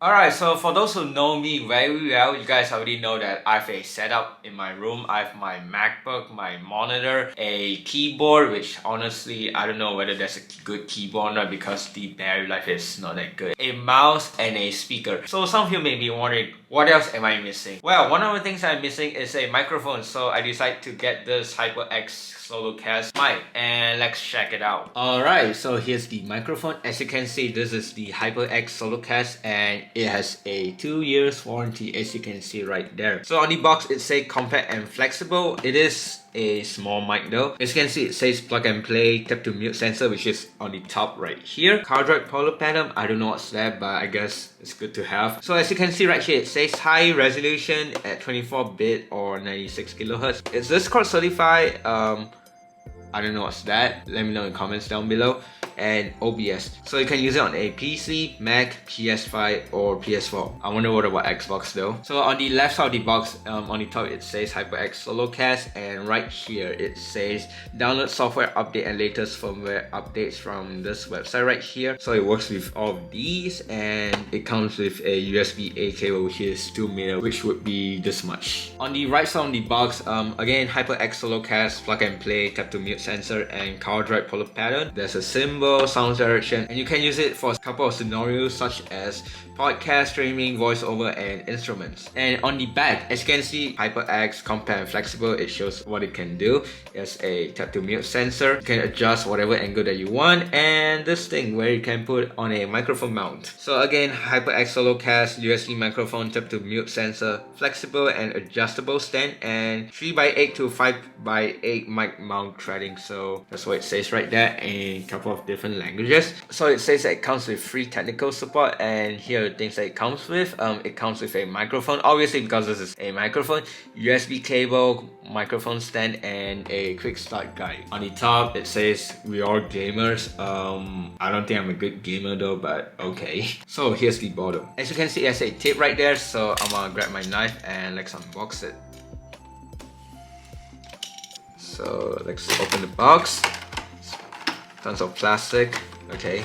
Alright, so for those who know me very well, you guys already know that I have a setup in my room. I have my MacBook, my monitor, a keyboard, which honestly, I don't know whether that's a good keyboard or not because the battery life is not that good. A mouse and a speaker. So some of you may be wondering, what else am I missing? Well, one of the things I'm missing is a microphone, so I decided to get this HyperX Solocast mic and let's check it out. Alright, so here's the microphone. As you can see, this is the HyperX Solocast and it has a 2 years warranty, as you can see right there. So on the box it says compact and flexible. It is a small mic though. As you can see, it says plug and play tap to mute sensor, which is on the top right here. Qlowdy polar pattern, I don't know what's that, but I guess it's good to have. So as you can see right here, it says high resolution at 24-bit or 96 kilohertz. Is this called certified? I don't know what's that. Let me know in the comments down below. And OBS. So you can use it on a PC, Mac, PS5 or PS4. I wonder what about Xbox though. So on the left side of the box, on the top it says HyperX Solocast, and right here it says download software update and latest firmware updates from this website right here. So it works with all of these, and it comes with a USB-A cable, which is 2 meter, which would be this much. On the right side of the box, again HyperX Solocast, plug and play, tap to mute sensor, and Qlowdy polar pattern. There's a symbol, sound direction, and you can use it for a couple of scenarios such as podcast, streaming, voiceover, and instruments. And on the back, as you can see, HyperX, compact and flexible, it shows what it can do. It's a tap to mute sensor. You can adjust whatever angle that you want, and this thing where you can put on a microphone mount. So again, HyperX Solocast, USB microphone, tap to mute sensor, flexible and adjustable stand, and 3x8 to 5x8 mic mount threading. So that's what it says right there in a couple of different languages. So it says that it comes with free technical support, and here are the things that it comes with. It comes with a microphone, obviously because this is a microphone, USB cable, microphone stand, and a quick start guide. On the top it says we are gamers. I don't think I'm a good gamer though, but okay. So here's the bottom. As you can see, there's a tape right there, so I'm gonna grab my knife and let's unbox it. So let's open the box. Tons of plastic, okay.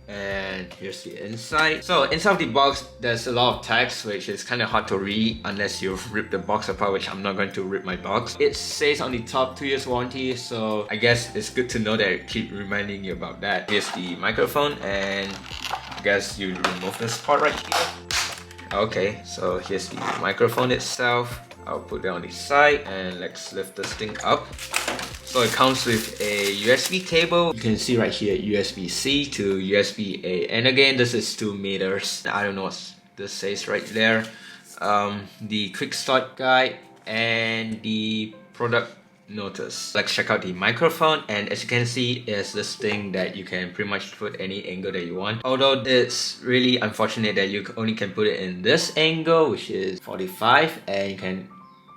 And here's the inside. So inside of the box, there's a lot of text, which is kind of hard to read unless you rip the box apart, which I'm not going to rip my box. It says on the top 2 years warranty, so I guess it's good to know that it keep reminding you about that. Here's the microphone, and I guess you remove this part right here. Okay, so here's the microphone itself. I'll put it on the side, and let's lift this thing up. So it comes with a USB cable. You can see right here, USB-C to USB-A. And again, this is 2 meters. I don't know what this says right there. The quick start guide and the product notice. Let's check out the microphone, and as you can see, it's this thing that you can pretty much put any angle that you want. Although it's really unfortunate that you only can put it in this angle, which is 45, and you can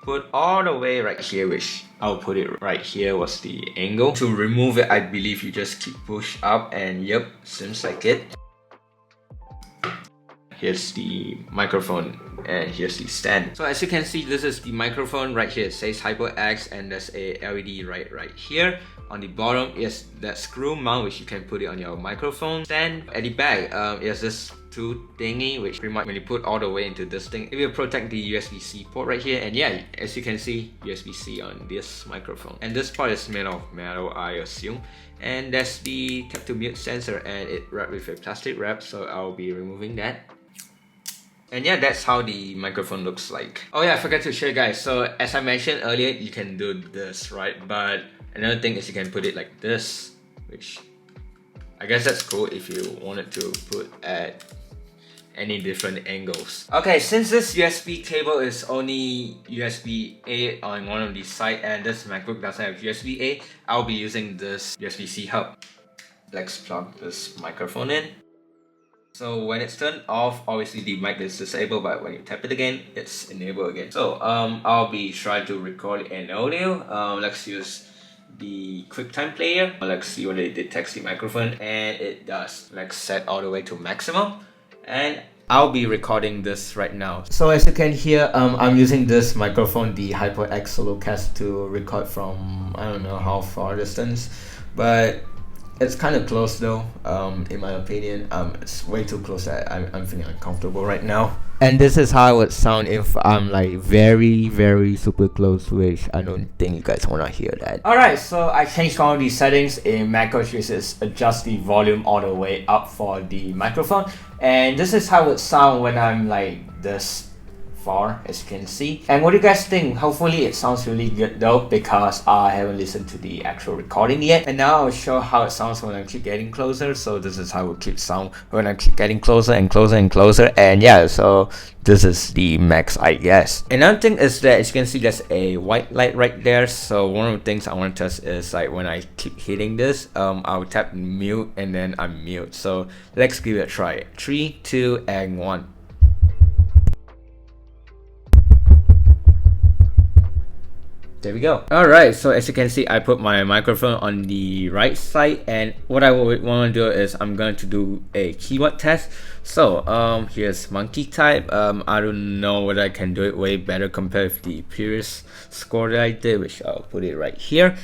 put all the way right here, which I'll put it right here was the angle. To remove it, I believe you just keep push up, and yep, seems like it. Here's the microphone, and here's the stand. So as you can see, this is the microphone right here. It says HyperX, and there's a LED right here. On the bottom is that screw mount, which you can put it on your microphone stand. At the back, is this two thingy, which pretty much when you put all the way into this thing, it will protect the USB-C port right here. And yeah, as you can see, USB-C on this microphone. And this part is made of metal, I assume. And that's the tap to mute sensor, and it wrapped with a plastic wrap, so I'll be removing that. And yeah, that's how the microphone looks like. Oh yeah, I forgot to show you guys. So as I mentioned earlier, you can do this, right? But another thing is you can put it like this, which I guess that's cool if you wanted to put at any different angles. Okay, since this USB cable is only USB-A on one of these sides, and this MacBook doesn't have USB-A, I'll be using this USB-C hub. Let's plug this microphone in. So when it's turned off, obviously the mic is disabled, but when you tap it again, it's enabled again. So I'll be trying to record an audio. Let's use the QuickTime player. Let's see whether it detects the microphone, and it does. Let's set all the way to maximum, and I'll be recording this right now. So as you can hear, I'm using this microphone, the HyperX Solocast, to record from I don't know how far distance, but It's kind of close though, in my opinion. It's way too close that I'm feeling uncomfortable right now. And this is how it would sound if I'm like very super close, which I don't think you guys wanna hear that. Alright, so I changed all these settings in macOS, which is adjust the volume all the way up for the microphone. And this is how it would sound when I'm like this far, as you can see. And what do you guys think? Hopefully it sounds really good though, because I haven't listened to the actual recording yet. And now I'll show how it sounds when I keep getting closer. So this is how it keeps sound when I keep getting closer and closer and closer. And yeah, so this is the max, I guess. Another thing is that, as you can see, there's a white light right there. So one of the things I want to test is like when I keep hitting this, I'll tap mute and then I'm mute. So let's give it a try. 3, 2, and 1. There we go. Alright, so as you can see, I put my microphone on the right side, and what I would want to do is I'm going to do a keyboard test. So here's monkey type. I don't know whether I can do it way better compared with the previous score that I did, which I'll put it right here.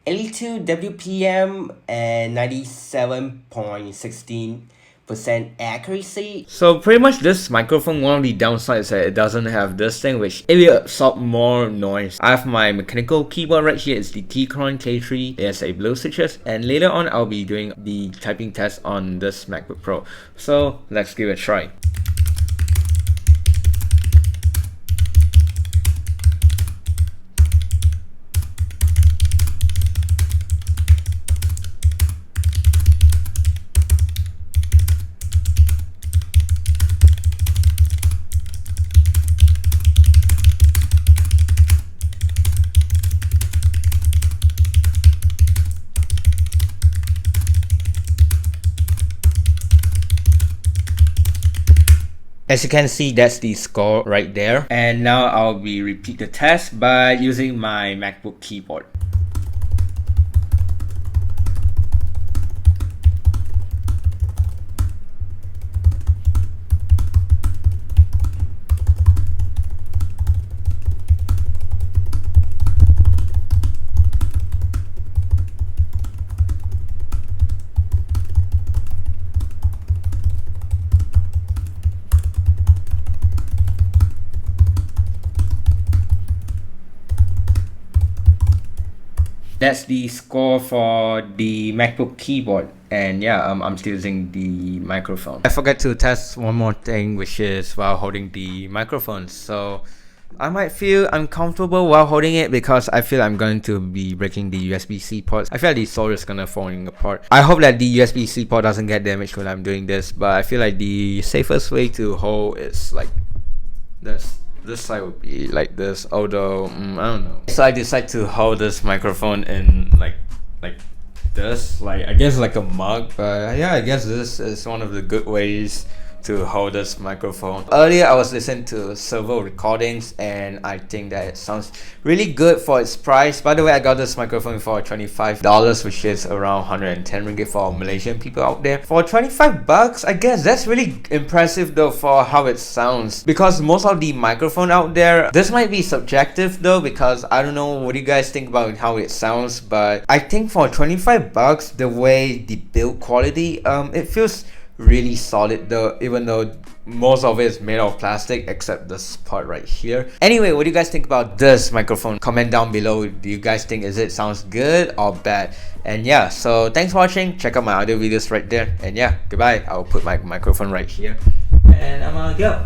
$82 WPM and 97.16% accuracy. So pretty much this microphone, one of the downsides is that it doesn't have this thing, which it will absorb more noise. I have my mechanical keyboard right here. It's the Keychron K3. It has a blue switches, and later on I'll be doing the typing test on this MacBook Pro. So let's give it a try. As you can see, that's the score right there. And now I'll be repeat the test by using my MacBook keyboard. That's the score for the MacBook keyboard, and yeah, I'm still using the microphone. I forgot to test one more thing, which is while holding the microphone. So I might feel uncomfortable while holding it because I feel I'm going to be breaking the USB-C ports. I feel like the solder is gonna falling apart. I hope that the USB-C port doesn't get damaged when I'm doing this, but I feel like the safest way to hold is like this. This side would be like this, although I don't know. So I decided to hold this microphone in like this, like I guess like a mug, but yeah, I guess this is one of the good ways to hold this microphone. Earlier I was listening to several recordings and I think that it sounds really good for its price. By the way, I got this microphone for $25, which is around 110 ringgit for Malaysian people out there. For 25 bucks, I guess that's really impressive though for how it sounds, because most of the microphone out there, this might be subjective though, because I don't know what you guys think about how it sounds, but I think for 25 bucks, the way the build quality, it feels really solid though, even though most of it is made of plastic except this part right here. Anyway, what do you guys think about this microphone? Comment down below. Do you guys think it sounds good or bad? And yeah, so thanks for watching. Check out my other videos right there, and yeah, goodbye. I'll put my microphone right here and I'm gonna go.